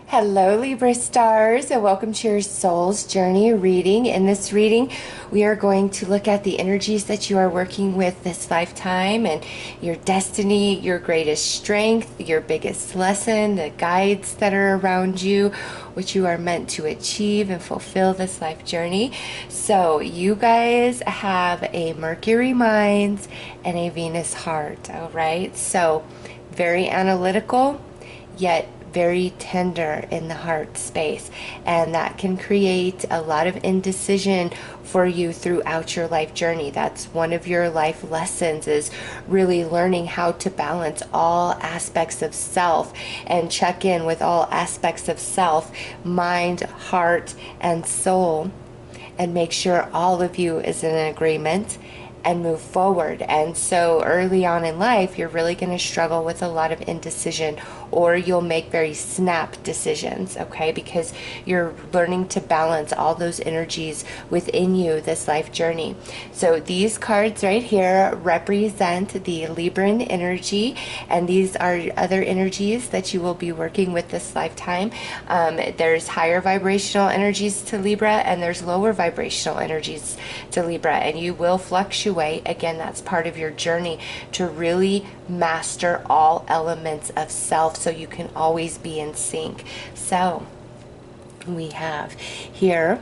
Hello, Libra stars, and welcome to your soul's journey reading. In this reading, we are going to look at the energies that you are working with this lifetime and your destiny, your greatest strength, your biggest lesson, the guides that are around you, what you are meant to achieve and fulfill this life journey. So, you guys have a Mercury mind and a Venus heart, all right? So, very analytical, yet very tender in the heart space, and that can create a lot of indecision for you throughout your life journey. That's one of your life lessons, is really learning how to balance all aspects of self and check in with all aspects of self, mind, heart, and soul, and make sure all of you is in agreement and move forward. And so early on in life, you're really going to struggle with a lot of indecision, or you'll make very snap decisions, okay? Because you're learning to balance all those energies within you this life journey. So these cards right here represent the Libran energy, and these are other energies that you will be working with this lifetime. There's higher vibrational energies to Libra, and there's lower vibrational energies to Libra, and you will fluctuate. Again, that's part of your journey to really master all elements of self so you can always be in sync. So we have here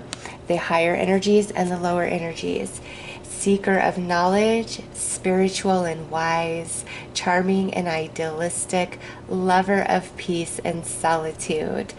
the higher energies and the lower energies. Seeker of knowledge, spiritual and wise, charming and idealistic, lover of peace and solitude.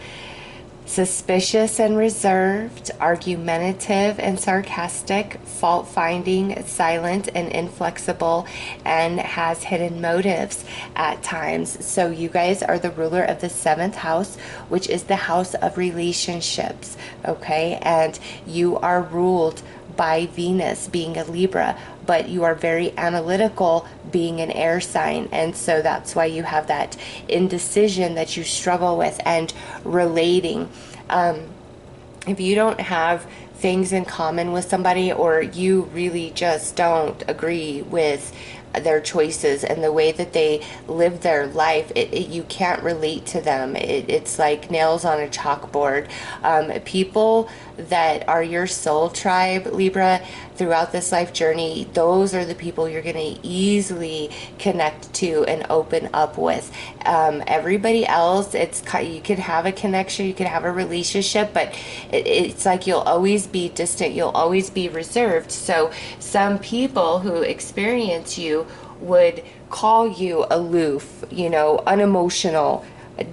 Suspicious and reserved, argumentative and sarcastic, fault-finding, silent and inflexible, and has hidden motives at times. So you guys are the ruler of the 7th house, which is the house of relationships, okay? And you are ruled by Venus, being a Libra, but you are very analytical, being an air sign, and so that's why you have that indecision that you struggle with and relating. If you don't have things in common with somebody, or you really just don't agree with their choices and the way that they live their life, you can't relate to them. It's like nails on a chalkboard. People that are your soul tribe, Libra, throughout this life journey, those are the people you're going to easily connect to and open up with. Everybody else, you could have a connection, you could have a relationship, but it's like you'll always be distant, you'll always be reserved. So some people who experience you would call you aloof, unemotional,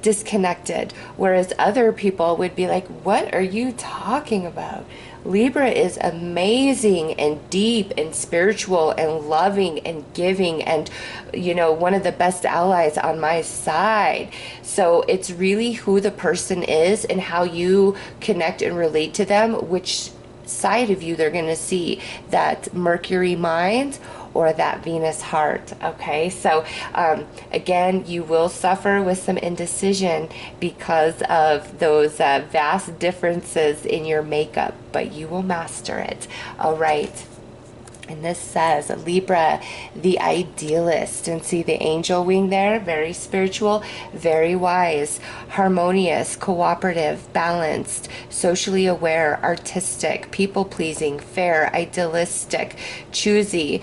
disconnected, whereas other people would be like, what are you talking about? Libra is amazing and deep and spiritual and loving and giving, and one of the best allies on my side. So it's really who the person is and how you connect and relate to them, which side of you they're going to see, that Mercury mind or that Venus heart, okay? So again, you will suffer with some indecision because of those vast differences in your makeup, but you will master it, all right? And this says, Libra, the idealist. And see the angel wing there? Very spiritual, very wise, harmonious, cooperative, balanced, socially aware, artistic, people-pleasing, fair, idealistic, choosy,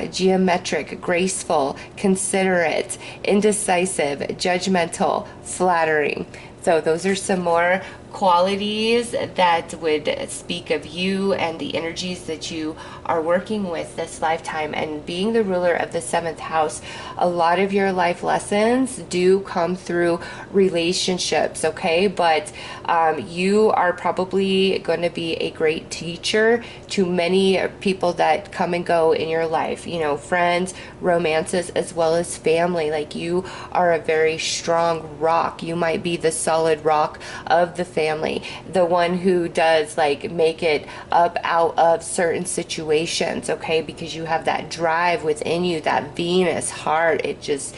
geometric, graceful, considerate, indecisive, judgmental, flattering. So those are some more qualities that would speak of you and the energies that you are working with this lifetime. And being the ruler of the 7th house, a lot of your life lessons do come through relationships, okay? But you are probably going to be a great teacher to many people that come and go in your life, friends, romances, as well as family. Like, you are a very strong rock. You might be the solid rock of the family, the one who does make it up out of certain situations, okay? Because you have that drive within you, that Venus heart. It just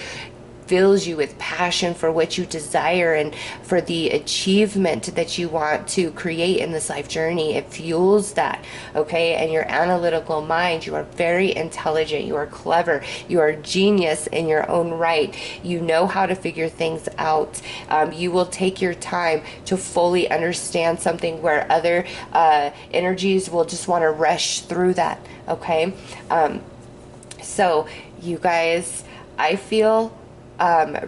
fills you with passion for what you desire and for the achievement that you want to create in this life journey. It fuels that, okay? And your analytical mind, you are very intelligent, you are clever, you are a genius in your own right. You know how to figure things out. You will take your time to fully understand something where other energies will just want to rush through that, okay? So you guys, I feel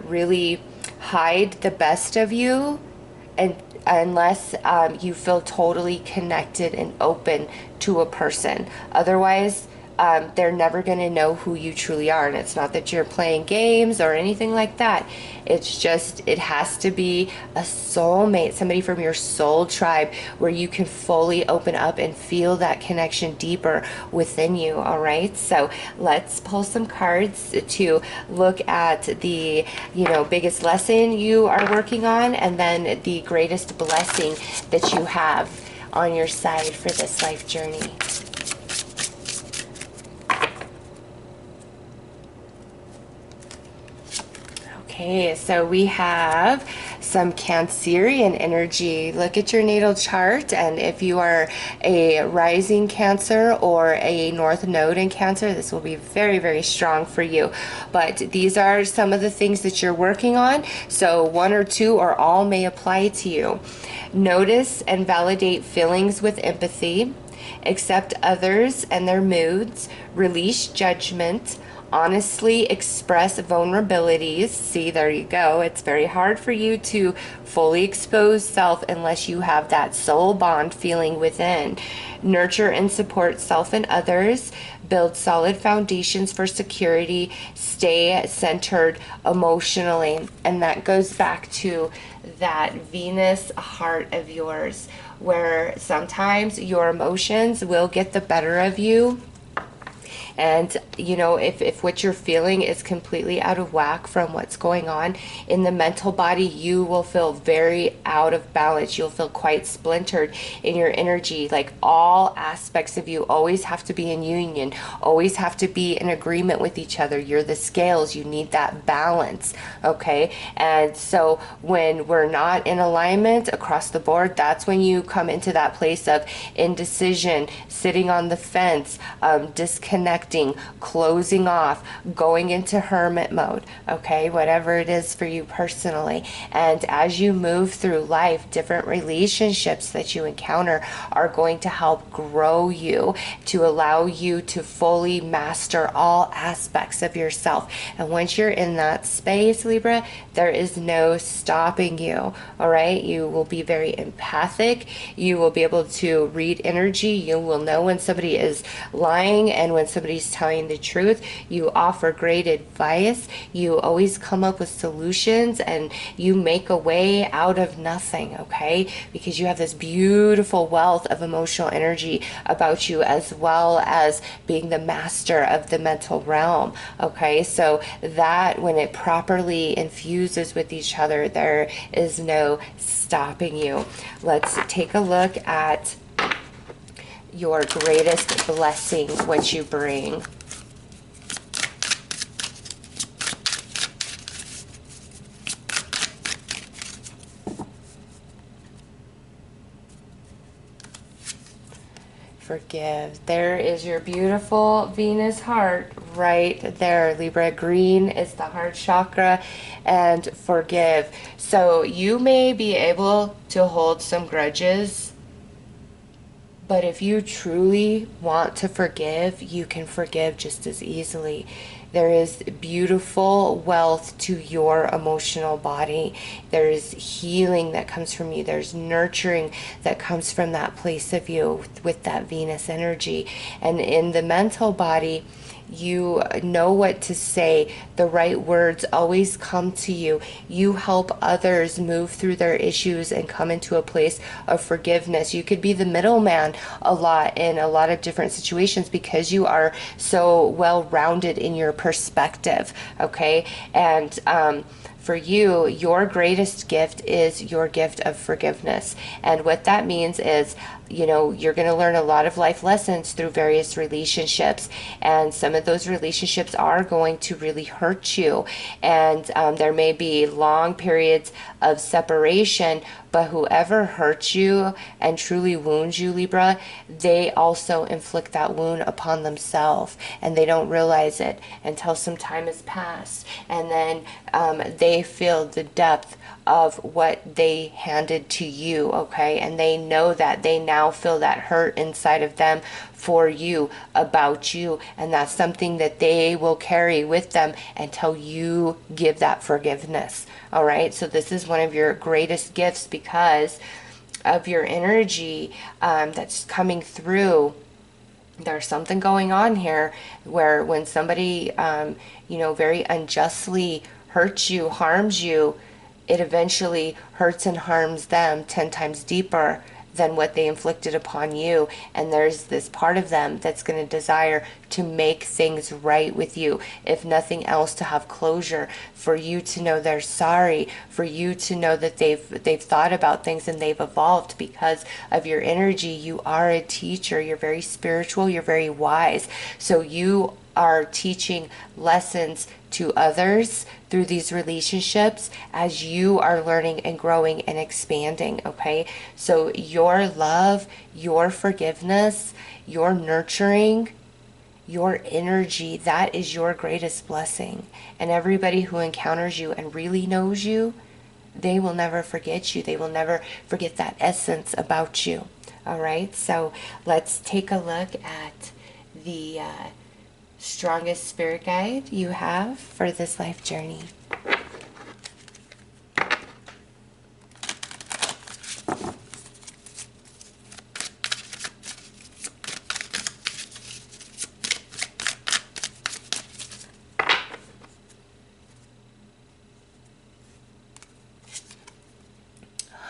really hide the best of you, and unless you feel totally connected and open to a person. Otherwise, they're never going to know who you truly are. And it's not that you're playing games or anything like that. It's just, it has to be a soulmate, somebody from your soul tribe where you can fully open up and feel that connection deeper within you. All right. So let's pull some cards to look at the, biggest lesson you are working on, and then the greatest blessing that you have on your side for this life journey. Okay, so we have some Cancerian energy. Look at your natal chart, and if you are a rising Cancer or a North Node in Cancer, this will be very, very strong for you. But these are some of the things that you're working on, so one or two or all may apply to you. Notice and validate feelings with empathy. Accept others and their moods. Release judgment. Honestly express vulnerabilities. See, there you go. It's very hard for you to fully expose self unless you have that soul bond feeling within. Nurture and support self and others. Build solid foundations for security. Stay centered emotionally. And that goes back to that Venus heart of yours, where sometimes your emotions will get the better of you. And, if what you're feeling is completely out of whack from what's going on in the mental body, you will feel very out of balance. You'll feel quite splintered in your energy. Like, all aspects of you always have to be in union, always have to be in agreement with each other. You're the scales. You need that balance, okay? And so when we're not in alignment across the board, that's when you come into that place of indecision, sitting on the fence, disconnecting, closing off, going into hermit mode, okay, whatever it is for you personally. And as you move through life, different relationships that you encounter are going to help grow you, to allow you to fully master all aspects of yourself. And once you're in that space, Libra, there is no stopping you, all right? You will be very empathic. You will be able to read energy. You will know when somebody is lying and when somebody's telling the truth. You offer great advice. You always come up with solutions, and you make a way out of nothing, okay? Because you have this beautiful wealth of emotional energy about you, as well as being the master of the mental realm, okay? So that, when it properly infuses with each other, there is no stopping you. Let's take a look at your greatest blessing, what you bring. Forgive. There is your beautiful Venus heart right there, Libra. Green is the heart chakra, and forgive. So you may be able to hold some grudges, but if you truly want to forgive, you can forgive just as easily. There is beautiful wealth to your emotional body. There is healing that comes from you. There's nurturing that comes from that place of you with that Venus energy. And in the mental body, you know what to say. The right words always come to you. You help others move through their issues and come into a place of forgiveness. You could be the middleman a lot in a lot of different situations because you are so well-rounded in your perspective, okay? And for you, your greatest gift is your gift of forgiveness. And what that means is, you know, you're going to learn a lot of life lessons through various relationships, and some of those relationships are going to really hurt you, and there may be long periods of separation, but whoever hurts you and truly wounds you, Libra, they also inflict that wound upon themselves, and they don't realize it until some time has passed, and then they feel the depth of what they handed to you, okay? And they know that they now feel that hurt inside of them for you, about you, and that's something that they will carry with them until you give that forgiveness. All right, so this is one of your greatest gifts because of your energy that's coming through. There's something going on here where when somebody you know, very unjustly hurts you, harms you, it eventually hurts and harms them 10 times deeper than what they inflicted upon you. And there's this part of them that's going to desire to make things right with you, if nothing else, to have closure, for you to know they're sorry, for you to know that they've thought about things and they've evolved because of your energy. You are a teacher. You're very spiritual. You're very wise. So you are teaching lessons to others through these relationships as you are learning and growing and expanding, okay? So your love, your forgiveness, your nurturing, your energy, that is your greatest blessing. And everybody who encounters you and really knows you, they will never forget you. They will never forget that essence about you. All right, so let's take a look at the strongest spirit guide you have for this life journey.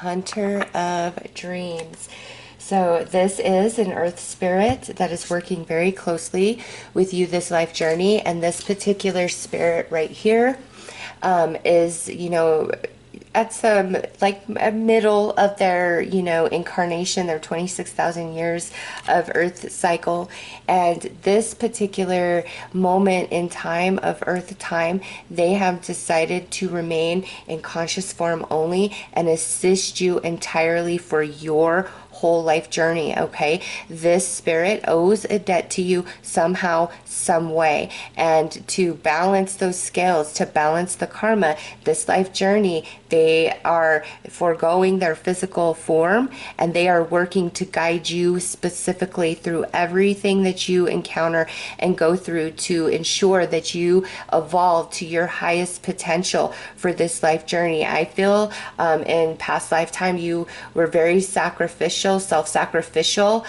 Hunter of Dreams. So this is an earth spirit that is working very closely with you this life journey, and this particular spirit right here is, you know, at some like a middle of their, you know, incarnation, their 26,000 years of earth cycle. And this particular moment in time of earth time, they have decided to remain in conscious form only and assist you entirely for your whole life journey, okay? This spirit owes a debt to you somehow, some way. And to balance those scales, to balance the karma, this life journey, they are foregoing their physical form and they are working to guide you specifically through everything that you encounter and go through to ensure that you evolve to your highest potential for this life journey. I feel in past lifetime you were very sacrificial, self-sacrificial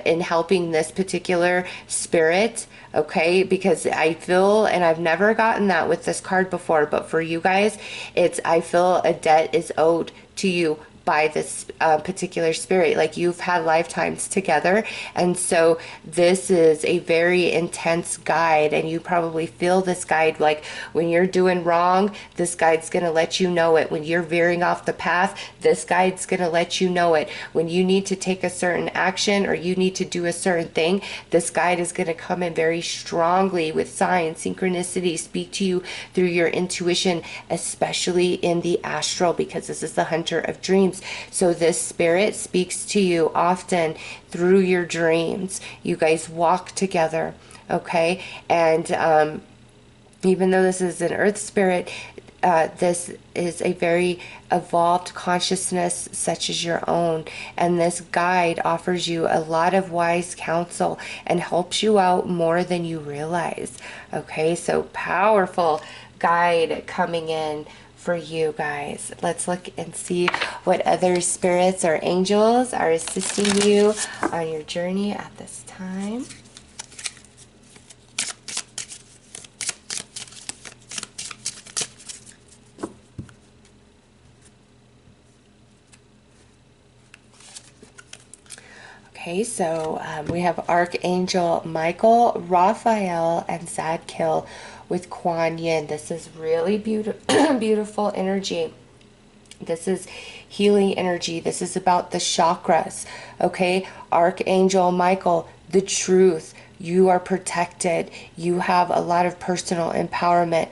in helping this particular spirit, okay? Because I feel, and I've never gotten that with this card before, but for you guys, it's, I feel a debt is owed to you by this particular spirit. Like you've had lifetimes together, and so this is a very intense guide, and you probably feel this guide like when you're doing wrong, this guide's gonna let you know it. When you're veering off the path, this guide's gonna let you know it. When you need to take a certain action or you need to do a certain thing, this guide is gonna come in very strongly with signs, synchronicity, speak to you through your intuition, especially in the astral, because this is the hunter of dreams. So this spirit speaks to you often through your dreams. You guys walk together, okay? And even though this is an earth spirit, this is a very evolved consciousness such as your own, and this guide offers you a lot of wise counsel and helps you out more than you realize. Okay, so powerful guide coming in for you guys. Let's look and see what other spirits or angels are assisting you on your journey at this time. Okay, so we have Archangel Michael, Raphael, and Zadkiel with Kuan Yin. This is really beautiful, beautiful energy. This is healing energy. This is about the chakras, okay? Archangel Michael, the truth. You are protected. You have a lot of personal empowerment.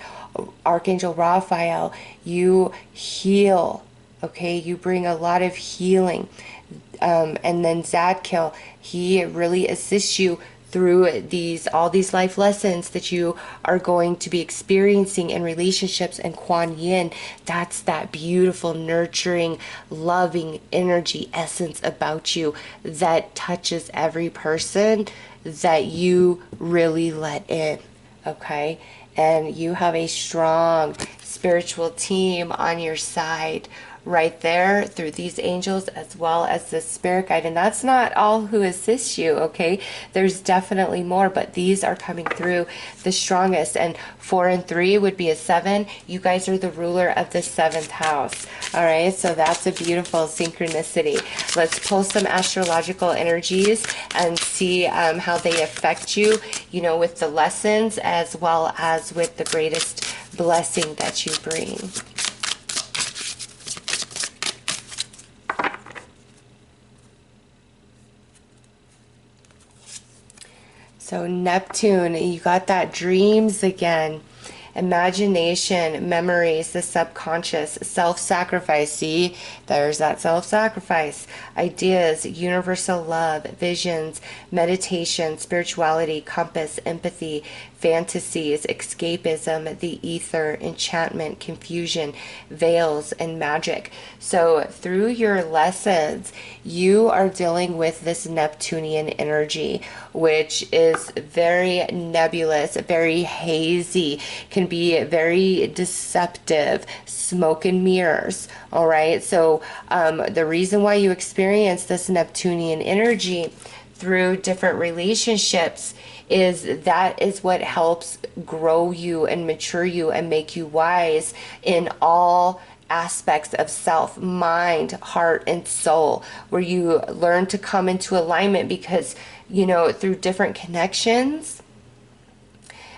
Archangel Raphael, you heal, okay? You bring a lot of healing. And then Zadkiel, he really assists you through all these life lessons that you are going to be experiencing in relationships. And Kuan Yin, that's that beautiful, nurturing, loving energy essence about you that touches every person that you really let in, okay? And you have a strong spiritual team on your side right there through these angels as well as the spirit guide. And that's not all who assists you, okay? There's definitely more, but these are coming through the strongest. And 4 and 3 would be a 7. You guys are the ruler of the 7th house. All right, so that's a beautiful synchronicity. Let's pull some astrological energies and see how they affect you, you know, with the lessons as well as with the greatest blessing that you bring. So Neptune, you got that dreams again. Imagination, memories, the subconscious, self-sacrifice. See, there's that self-sacrifice. Ideas, universal love, visions, meditation, spirituality, compass, empathy, fantasies, escapism, the ether, enchantment, confusion, veils, and magic. So through your lessons, you are dealing with this Neptunian energy, which is very nebulous, very hazy, can be very deceptive, smoke and mirrors. All right, so the reason why you experience this Neptunian energy through different relationships is what helps grow you and mature you and make you wise in all aspects of self, mind, heart, and soul, where you learn to come into alignment because, you know, through different connections,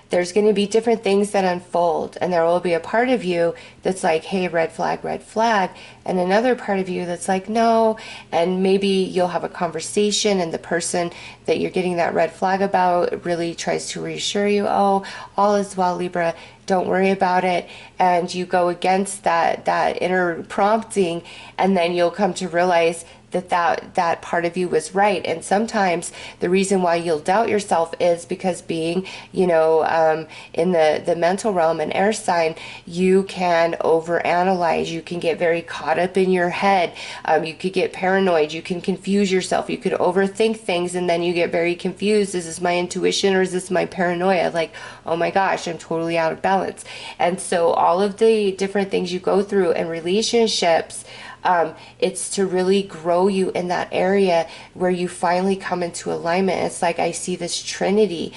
there's going to be different things that unfold, and there will be a part of you that's like, hey, red flag, and another part of you that's like, no, and maybe you'll have a conversation and the person that you're getting that red flag about really tries to reassure you, oh, all is well, Libra, don't worry about it, and you go against that inner prompting, and then you'll come to realize that part of you was right. And sometimes the reason why you'll doubt yourself is because being, you know, in the mental realm, an air sign, you can overanalyze, you can get very caught up in your head, you could get paranoid, you can confuse yourself, you could overthink things, and then you get very confused. Is this my intuition or is this my paranoia? Like, oh my gosh, I'm totally out of balance. And so all of the different things you go through in relationships, it's to really grow you in that area where you finally come into alignment. It's like I see this trinity,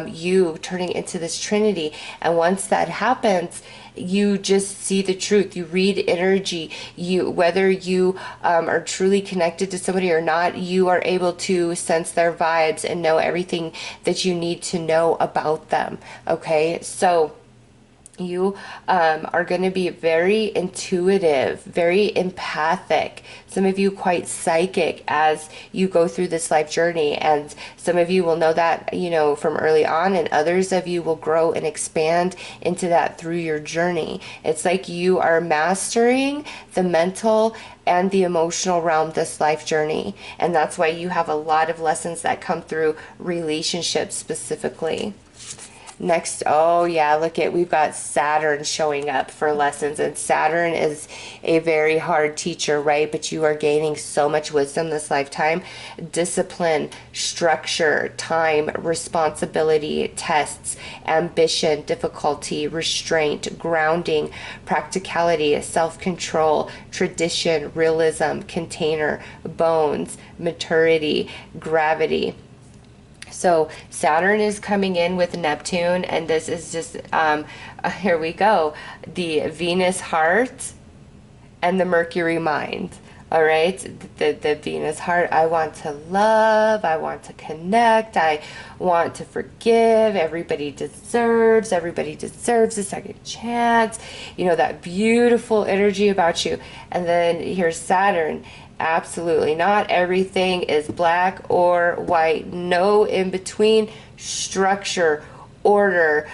you turning into this trinity. And once that happens, you just see the truth. You read energy. Whether you are truly connected to somebody or not, you are able to sense their vibes and know everything that you need to know about them. Okay, so you are going to be very intuitive, very empathic, some of you quite psychic as you go through this life journey, and some of you will know that, you know, from early on, and others of you will grow and expand into that through your journey. It's like you are mastering the mental and the emotional realm this life journey, and that's why you have a lot of lessons that come through relationships specifically. Next, oh yeah, we've got Saturn showing up for lessons, and Saturn is a very hard teacher, right? But you are gaining so much wisdom this lifetime. Discipline, structure, time, responsibility, tests, ambition, difficulty, restraint, grounding, practicality, self-control, tradition, realism, container, bones, maturity, gravity. So Saturn is coming in with Neptune, and this is just, here we go, the Venus heart and the Mercury mind. All right, the Venus heart. I want to love. I want to connect. I want to forgive. Everybody deserves. Everybody deserves a second chance. You know, that beautiful energy about you. And then here's Saturn. Absolutely not. Everything is black or white. No in between. Structure, order,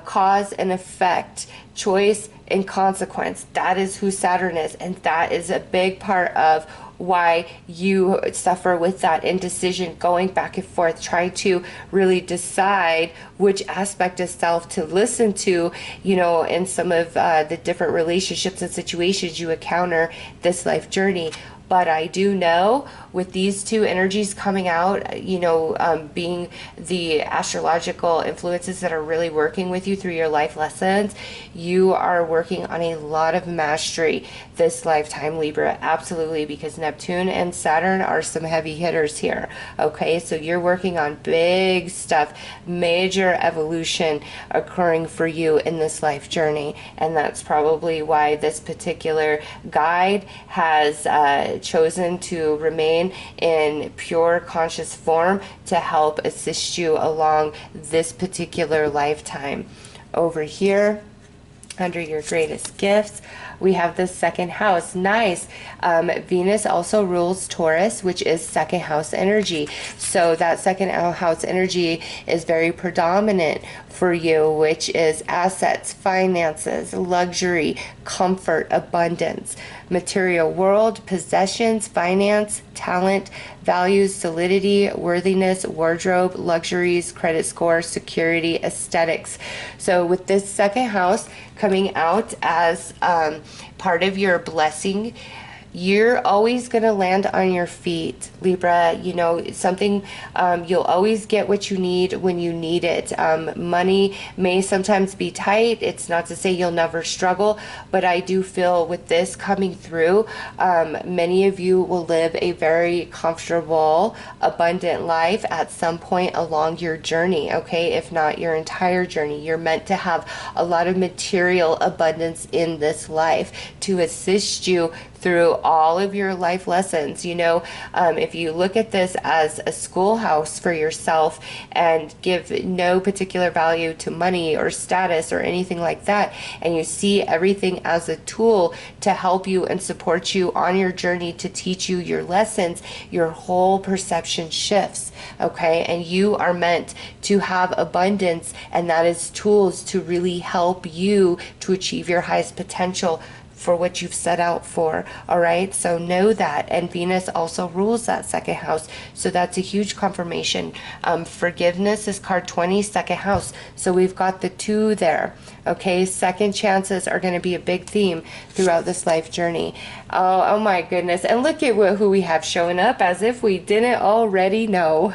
cause and effect, choice and consequence. That is who Saturn is, and that is a big part of why you suffer with that indecision, going back and forth, trying to really decide which aspect of self to listen to, you know, in some of the different relationships and situations you encounter this life journey. But I do know with these two energies coming out, you know, being the astrological influences that are really working with you through your life lessons, you are working on a lot of mastery this lifetime, Libra. Absolutely, because Neptune and Saturn are some heavy hitters here. Okay, so you're working on big stuff, major evolution occurring for you in this life journey. And that's probably why this particular guide has chosen to remain in pure conscious form to help assist you along this particular lifetime. Over here, under your greatest gifts, we have the second house. Nice. Venus also rules Taurus, which is second house energy. So that second house energy is very predominant for you, which is assets, finances, luxury, comfort, abundance, material world, possessions, finance, talent, values, solidity, worthiness, wardrobe, luxuries, credit score, security, aesthetics. So with this second house coming out as part of your blessing, you're always going to land on your feet, Libra. You know, something, you'll always get what you need when you need it. Money may sometimes be tight. It's not to say you'll never struggle, but I do feel with this coming through, many of you will live a very comfortable, abundant life at some point along your journey, okay? If not your entire journey, you're meant to have a lot of material abundance in this life to assist you through all of your life lessons. You know, if you look at this as a schoolhouse for yourself and give no particular value to money or status or anything like that, and you see everything as a tool to help you and support you on your journey to teach you your lessons, your whole perception shifts, okay? And you are meant to have abundance, and that is tools to really help you to achieve your highest potential for what you've set out for. All right, so know that. And Venus also rules that second house, so that's a huge confirmation. Forgiveness is card 20, second house, so we've got the 2 there. Okay, second chances are going to be a big theme throughout this life journey. Oh my goodness, and look at who we have showing up as if we didn't already know.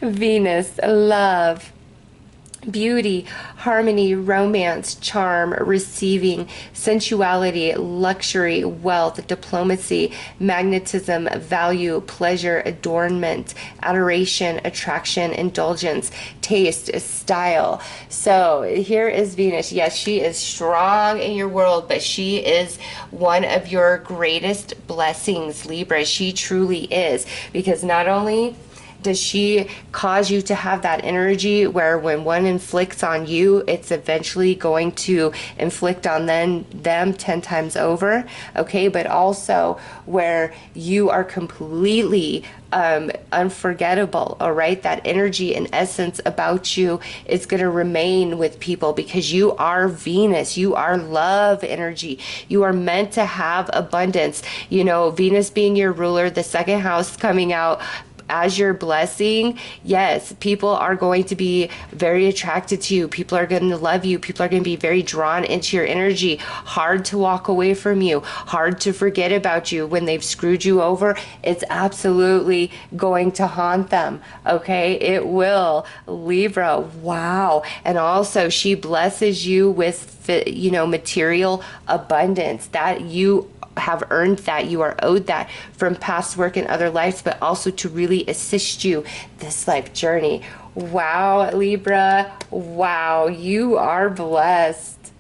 Venus, love, beauty, harmony, romance, charm, receiving, sensuality, luxury, wealth, diplomacy, magnetism, value, pleasure, adornment, adoration, attraction, indulgence, taste, style. So here is Venus. Yes, she is strong in your world, but she is one of your greatest blessings, Libra. She truly is, because not only does she cause you to have that energy where when one inflicts on you, it's eventually going to inflict on them 10 times over, okay? But also where you are completely unforgettable, all right? That energy and essence about you is going to remain with people because you are Venus. You are love energy. You are meant to have abundance. You know, Venus being your ruler, the second house coming out as your blessing, yes, people are going to be very attracted to you. People are going to love you. People are going to be very drawn into your energy. Hard to walk away from you. Hard to forget about you when they've screwed you over. It's absolutely going to haunt them. Okay, it will. Libra, wow. And also, she blesses you with, you know, material abundance that you have earned, that you are owed that from past work and other lives, but also to really assist you this life journey. Wow, Libra, wow, you are blessed.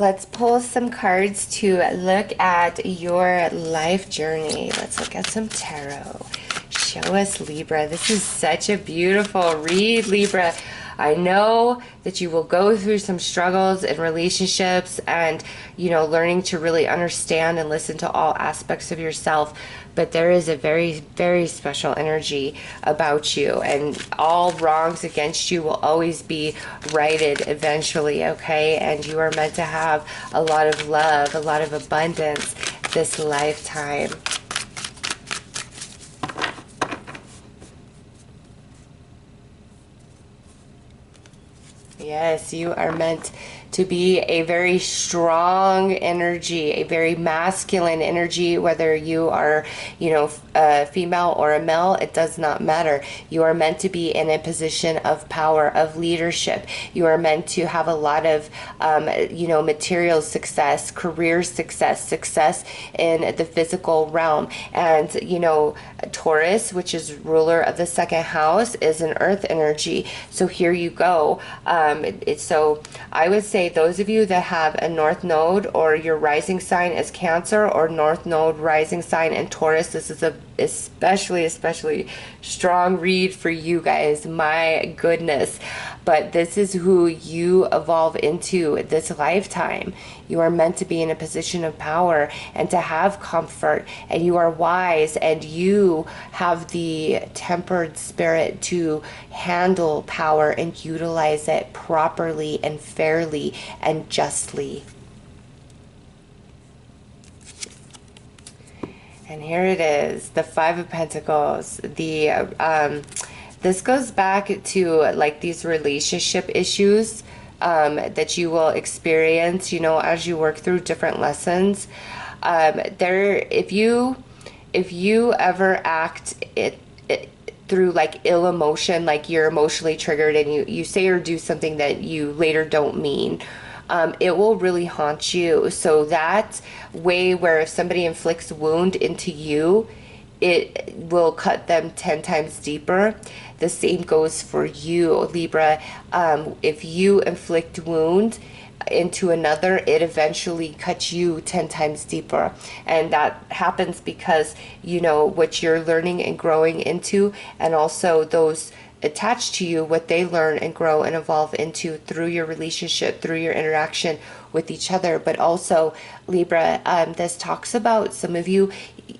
let's pull some cards to look at your life journey. Let's look at some tarot. Show us, Libra. This is such a beautiful read, Libra. I know that you will go through some struggles in relationships and, you know, learning to really understand and listen to all aspects of yourself. But there is a very, very special energy about you, and all wrongs against you will always be righted eventually, okay? And you are meant to have a lot of love, a lot of abundance this lifetime. Yes, you are meant to be a very strong energy, a very masculine energy, whether you are, you know, a female or a male, it does not matter. You are meant to be in a position of power, of leadership. You are meant to have a lot of, you know, material success, career success, success in the physical realm. And, you know, Taurus, which is ruler of the second house, is an earth energy. So here you go. So I would say those of you that have a North Node or your rising sign is Cancer or North Node rising sign in Taurus, this is a especially strong read for you guys. My goodness. But this is who you evolve into this lifetime. You are meant to be in a position of power and to have comfort, and you are wise, and you have the tempered spirit to handle power and utilize it properly and fairly and justly. And here it is, the Five of Pentacles. This goes back to like these relationship issues that you will experience, you know, as you work through different lessons. If you ever act it through like ill emotion, like you're emotionally triggered and you say or do something that you later don't mean, it will really haunt you. So that way where if somebody inflicts wound into you, it will cut them 10 times deeper. The same goes for you, Libra. If you inflict wound into another, it eventually cuts you 10 times deeper. And that happens because, you know, what you're learning and growing into, and also those attached to you, what they learn and grow and evolve into through your relationship, through your interaction with each other. But also, Libra, this talks about some of you,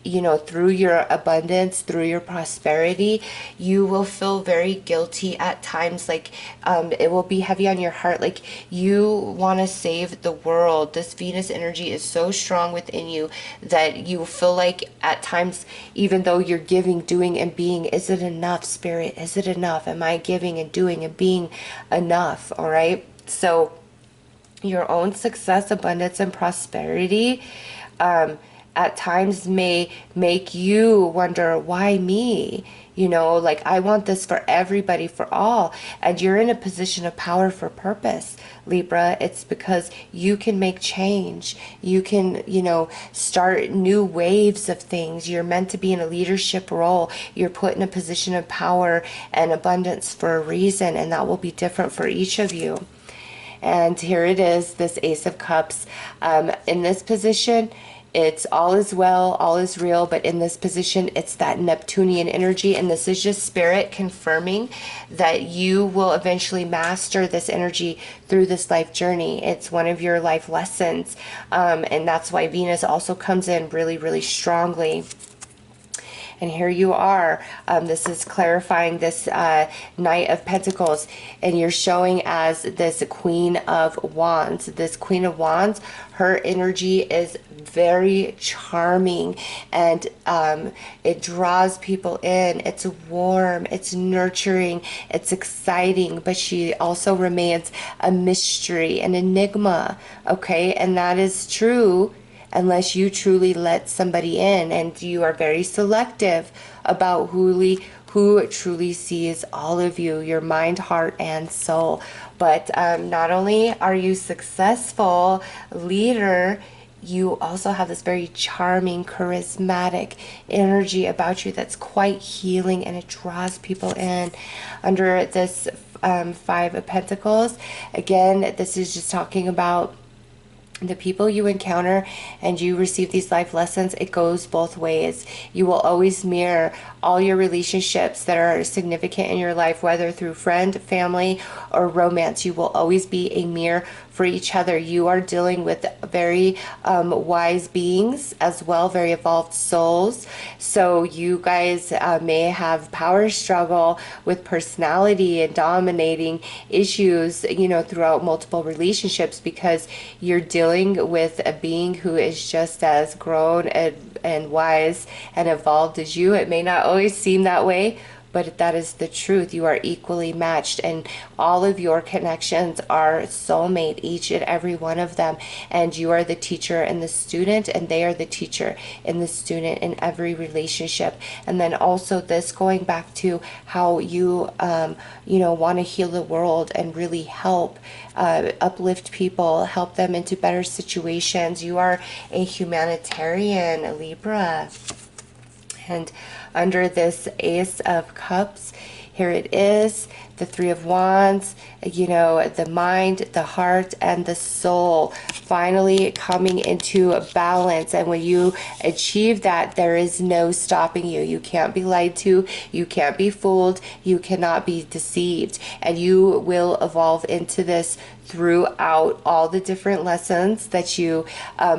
you know, through your abundance, through your prosperity, you will feel very guilty at times. Like it will be heavy on your heart. Like you want to save the world. This Venus energy is so strong within you that you feel like at times, even though you're giving, doing, and being, is it enough, Spirit? Is it enough? Am I giving and doing and being enough? All right. So your own success, abundance, and prosperity at times may make you wonder, why me? You know, like I want this for everybody, for all. And you're in a position of power for purpose, Libra. It's because you can make change. You can, you know, start new waves of things. You're meant to be in a leadership role. You're put in a position of power and abundance for a reason, and that will be different for each of you. And here it is, this Ace of Cups. In this position, it's all is well, all is real, but in this position, it's that Neptunian energy, and this is just Spirit confirming that you will eventually master this energy through this life journey. It's one of your life lessons, and that's why Venus also comes in really, really strongly. And here you are. This is clarifying this Knight of Pentacles, and you're showing as this Queen of Wands. This Queen of Wands, her energy is very charming, and it draws people in. It's warm, it's nurturing, it's exciting, but she also remains a mystery, an enigma, okay? And that is true unless you truly let somebody in, and you are very selective about who truly sees all of you, your mind, heart, and soul. But not only are you successful leader, you also have this very charming, charismatic energy about you that's quite healing, and it draws people in. Under this Five of Pentacles, again, this is just talking about The people you encounter and you receive these life lessons, it goes both ways. You will always mirror all your relationships that are significant in your life, whether through friend, family, or romance. You will always be a mirror for each other. You are dealing with very wise beings as well, very evolved souls. So you guys may have power struggle with personality and dominating issues, you know, throughout multiple relationships, because you're dealing with a being who is just as grown and wise and evolved as you. It may not always seem that way, but that is the truth. You are equally matched, and all of your connections are soulmate, each and every one of them. And you are the teacher and the student, and they are the teacher and the student in every relationship. And then also this going back to how you, you know, want to heal the world and really help uplift people, help them into better situations. You are a humanitarian, Libra. And under this Ace of Cups, here it is, the Three of Wands, you know, the mind, the heart, and the soul finally coming into balance. And when you achieve that, there is no stopping you. You can't be lied to, you can't be fooled, you cannot be deceived. And you will evolve into this throughout all the different lessons that you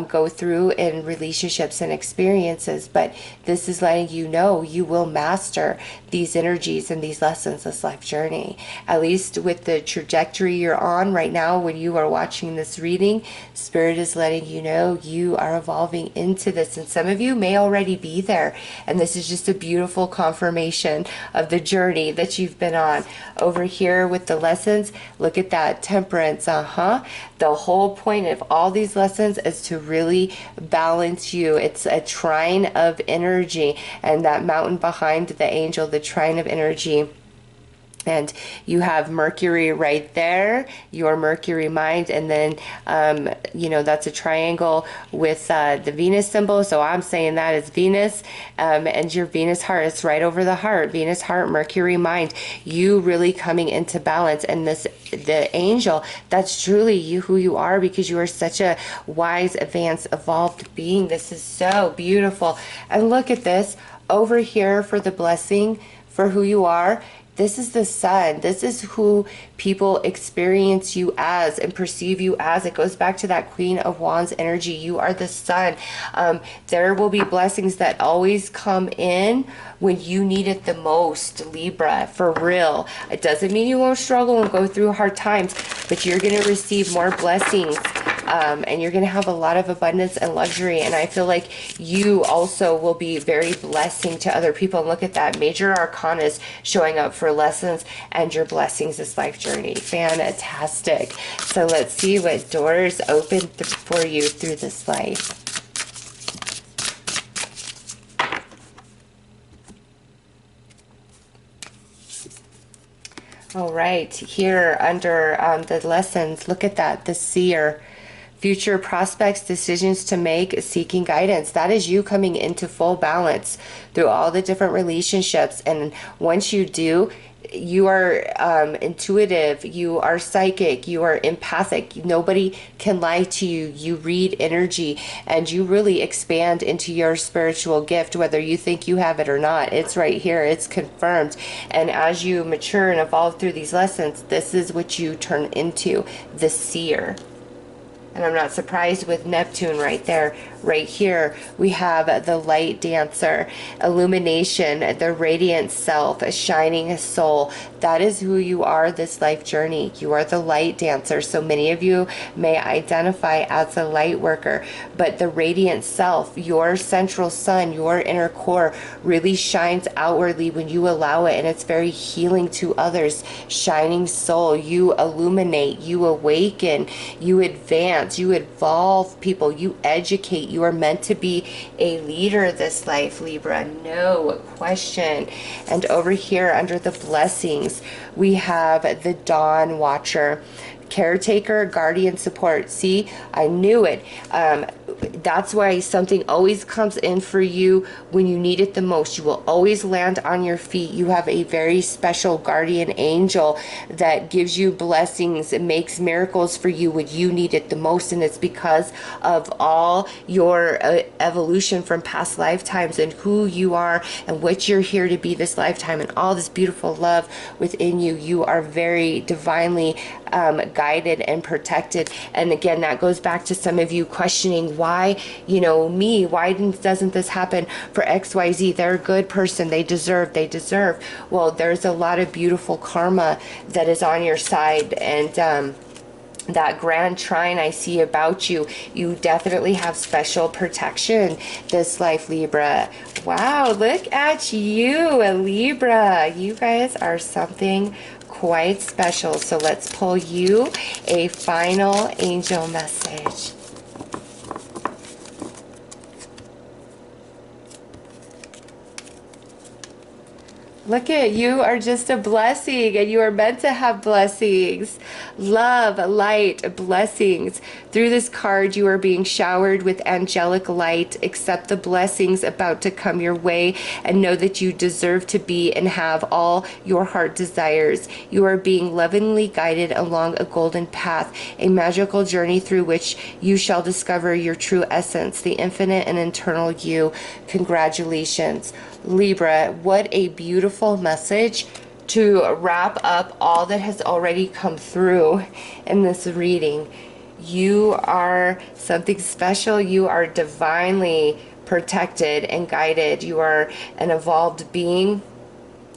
go through in relationships and experiences. But this is letting you know you will master these energies and these lessons, this life journey. At least with the trajectory you're on right now when you are watching this reading, Spirit is letting you know you are evolving into this. And some of you may already be there. And this is just a beautiful confirmation of the journey that you've been on. Over here with the lessons, look at that, Temperance. The whole point of all these lessons is to really balance you. It's a trine of energy, and that mountain behind the angel, the trine of energy. And you have Mercury right there, your Mercury mind, and then, you know, that's a triangle with the Venus symbol. So I'm saying that is Venus, and your Venus heart is right over the heart. Venus heart, Mercury mind. You really coming into balance, and the angel, that's truly you, who you are, because you are such a wise, advanced, evolved being. This is so beautiful. And look at this over here for the blessing for who you are. This is the sun. This is who people experience you as and perceive you as. It goes back to that Queen of Wands energy. You are the sun. There will be blessings that always come in when you need it the most, Libra, for real. It doesn't mean you won't struggle and go through hard times, but you're going to receive more blessings. And you're going to have a lot of abundance and luxury. And I feel like you also will be very blessing to other people. And look at that. Major arcanas showing up for lessons and your blessings this life journey. Fantastic. So let's see what doors open for you through this life. All right. Here under the lessons, look at that. The seer. Future prospects, decisions to make, seeking guidance. That is you coming into full balance through all the different relationships. And once you do, you are intuitive, you are psychic, you are empathic. Nobody can lie to you. You read energy, and you really expand into your spiritual gift, whether you think you have it or not. It's right here. It's confirmed. And as you mature and evolve through these lessons, this is what you turn into, the seer. And I'm not surprised with Neptune right there. Right here, we have the light dancer, illumination, the radiant self, a shining soul. That is who you are this life journey. You are the light dancer. So many of you may identify as a light worker, but the radiant self, your central sun, your inner core really shines outwardly when you allow it, and it's very healing to others. Shining soul, you illuminate, you awaken, you advance, you evolve people, you educate. You are meant to be a leader this life, Libra, no question. And over here under the blessings, we have the Dawn Watcher. caretaker, guardian, support. See, I knew it. That's why something always comes in for you when you need it the most. You will always land on your feet. You have a very special guardian angel that gives you blessings and makes miracles for you when you need it the most. And it's because of all your evolution from past lifetimes and who you are and what you're here to be this lifetime and all this beautiful love within you. You are very divinely guided and protected. And again, that goes back to some of you questioning why, you know, me, why doesn't this happen for XYZ? They're a good person. They deserve. Well, there's a lot of beautiful karma that is on your side. And that grand trine I see about you, you definitely have special protection this life, Libra. Wow, look at you, Libra. You guys are something quite special. So let's pull you a final angel message. Look at you are just a blessing, and you are meant to have blessings. Love, light, blessings. Through this card, you are being showered with angelic light. Accept the blessings about to come your way and know that you deserve to be and have all your heart desires. You are being lovingly guided along a golden path, a magical journey through which you shall discover your true essence, the infinite and eternal you. Congratulations. Libra, what a beautiful message to wrap up all that has already come through in this reading. You are something special. You are divinely protected and guided. You are an evolved being.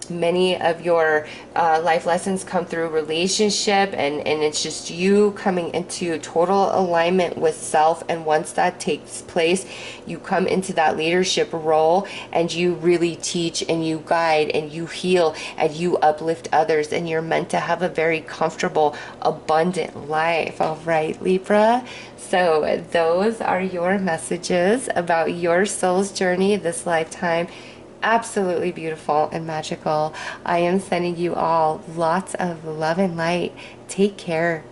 Many of your life lessons come through relationship, and it's just you coming into total alignment with self. And once that takes place, you come into that leadership role and you really teach and you guide and you heal and you uplift others, and you're meant to have a very comfortable, abundant life. All right, Libra. So those are your messages about your soul's journey this lifetime. Absolutely beautiful and magical. I am sending you all lots of love and light. Take care.